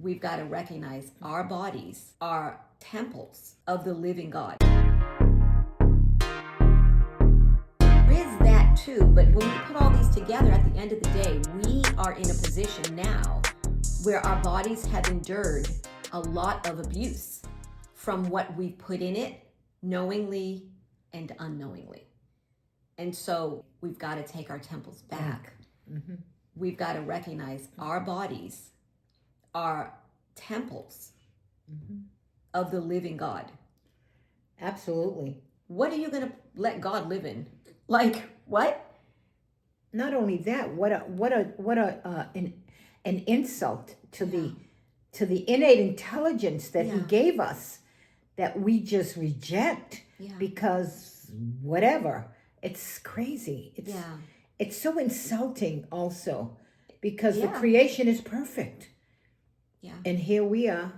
we've got to recognize our bodies are temples of the living God. There is that too, but when we put all these together at the end of the day, we are in a position now where our bodies have endured a lot of abuse from what we put in it, knowingly and unknowingly. And so we've got to take our temples back. Mm-hmm. We've got to recognize our bodies are temples of the living God. Absolutely. What are you going to let God live in? Like what? Not only that, an insult to the innate intelligence that He gave us, that we just reject because whatever. It's crazy. It's so insulting also, because the creation is perfect. Yeah. And here we are.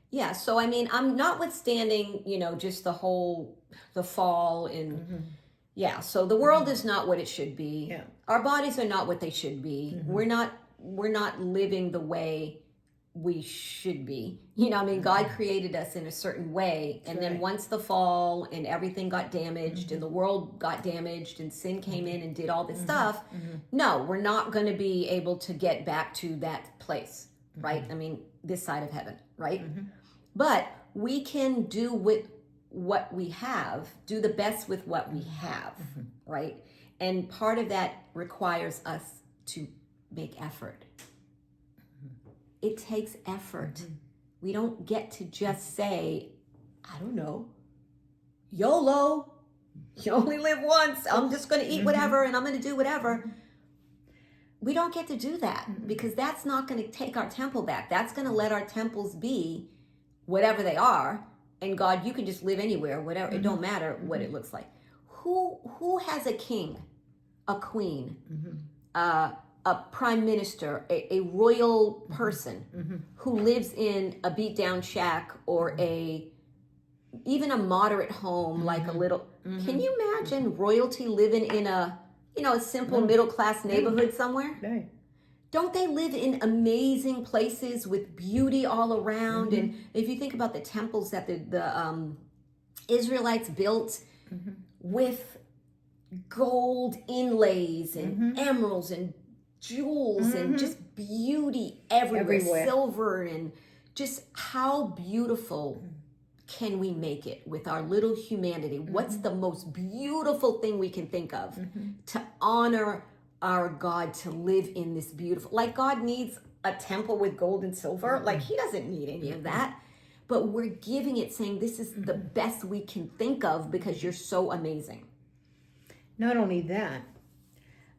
Yeah. So, I mean, I'm notwithstanding, just the fall and so the world is not what it should be. Yeah. Our bodies are not what they should be. Mm-hmm. We're not living the way we should be. God created us in a certain way. And then once the fall and everything got damaged and the world got damaged and sin came in and did all this stuff, no, we're not going to be able to get back to that place, right? I mean, this side of heaven, right? But we can do with what we have, do the best with what we have, right? And part of that requires us to make effort. It takes effort. We don't get to just say, I don't know, YOLO, you only live once. I'm just going to eat whatever and I'm going to do whatever. We don't get to do that because that's not going to take our temple back. That's going to let our temples be whatever they are. And God, you can just live anywhere, whatever. It don't matter what it looks like. Who has a king, a queen, a prime minister, a royal person who lives in a beat down shack or even a moderate home, like a little, can you imagine royalty living in a simple middle class neighborhood somewhere? Right. Don't they live in amazing places with beauty all around? And if you think about the temples that the Israelites built with gold inlays and emeralds and jewels and just beauty everywhere, silver, and just how beautiful can we make it with our little humanity? What's the most beautiful thing we can think of to honor our God, to live in this beautiful, like God needs a temple with gold and silver, like He doesn't need any of that, but we're giving it, saying this is the best we can think of because you're so amazing. Not only that,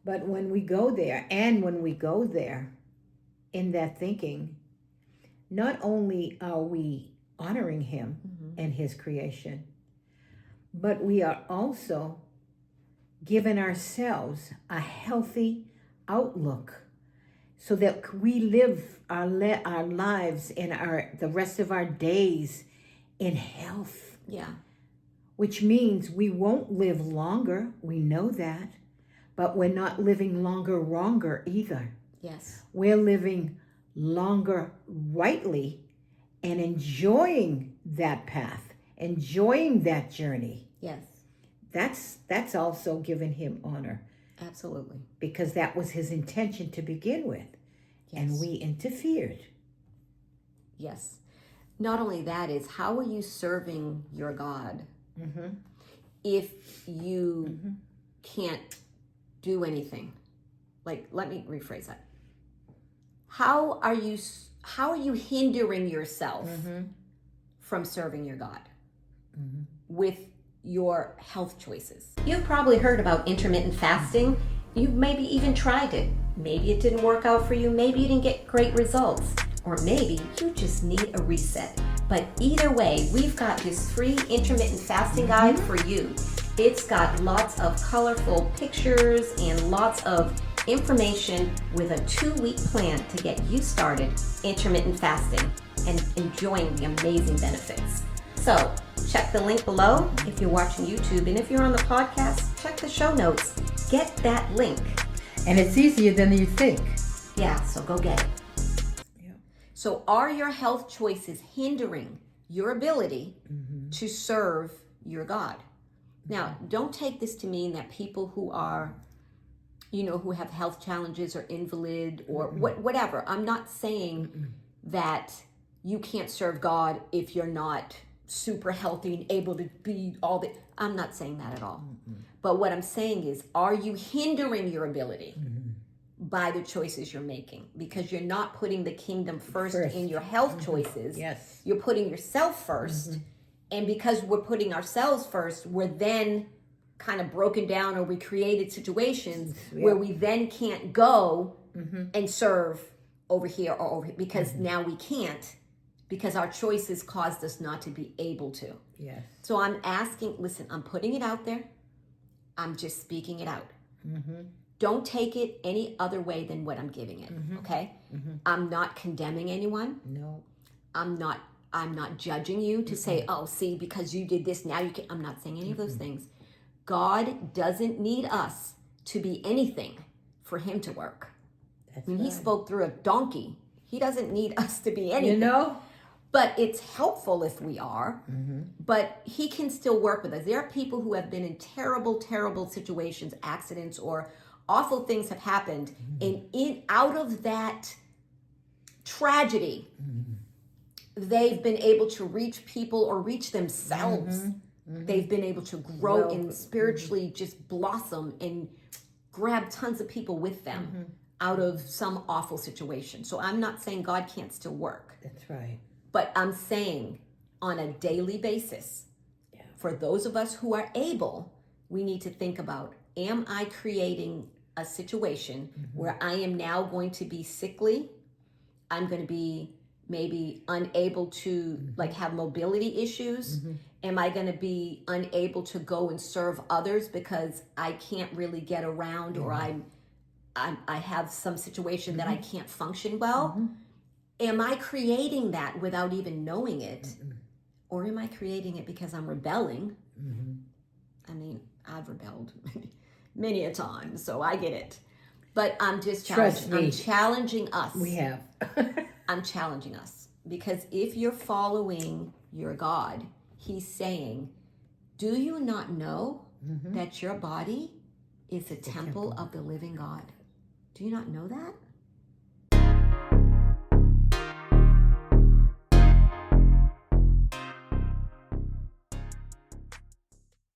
but when we go there in that thinking, not only are we honoring Him and His creation, but we are also giving ourselves a healthy outlook so that we live our lives and the rest of our days in health. Yeah. Which means we won't live longer. We know that. But we're not living wronger either. Yes. We're living longer rightly and enjoying that path, enjoying that journey. Yes. That's also giving Him honor. Absolutely. Because that was His intention to begin with. Yes. And we interfered. Yes. Not only that is, how are you serving your God if you can't do anything? Like, let me rephrase that. How are you hindering yourself from serving your God with your health choices? You've probably heard about intermittent fasting. You've maybe even tried it. Maybe it didn't work out for you. Maybe you didn't get great results. Or maybe you just need a reset. But either way, we've got this free intermittent fasting guide for you. It's got lots of colorful pictures and lots of information with a 2-week plan to get you started intermittent fasting and enjoying the amazing benefits. So check the link below if you're watching YouTube, and if you're on the podcast, check the show notes. Get that link. And it's easier than you think. Yeah, so go get it. So are your health choices hindering your ability to serve your God? Now, don't take this to mean that people who are, who have health challenges or invalid or whatever. I'm not saying that you can't serve God if you're not super healthy and able to be all the. I'm not saying that at all. But what I'm saying is, are you hindering your ability by the choices you're making? Because you're not putting the kingdom first in your health choices. Yes. You're putting yourself first. And because we're putting ourselves first, we're then kind of broken down, or we created situations where we then can't go and serve over here or over here, because now we can't, because our choices caused us not to be able to. Yes. So I'm asking, listen, I'm putting it out there. I'm just speaking it out. Don't take it any other way than what I'm giving it. Okay? I'm not condemning anyone. No. I'm not judging you to say, oh, see, because you did this, now you can. I'm not saying any of those things. God doesn't need us to be anything for him to work. He spoke through a donkey. He doesn't need us to be anything. But it's helpful if we are. But he can still work with us. There are people who have been in terrible, terrible situations, accidents, or awful things have happened. And out of that tragedy, they've been able to reach people or reach themselves. They've been able to grow and spiritually just blossom and grab tons of people with them out of some awful situation. So I'm not saying God can't still work. That's right. But I'm saying on a daily basis, for those of us who are able, we need to think about, am I creating a situation where I am now going to be sickly? I'm going to be maybe unable to like have mobility issues. Am I going to be unable to go and serve others because I can't really get around, or I have some situation that I can't function well? Am I creating that without even knowing it? Or am I creating it because I'm rebelling? I mean, I've rebelled many a time, so I get it. But I'm just challenging us. We have. I'm challenging us, because if you're following your God, he's saying, do you not know that your body is a temple of the living God? Do you not know that?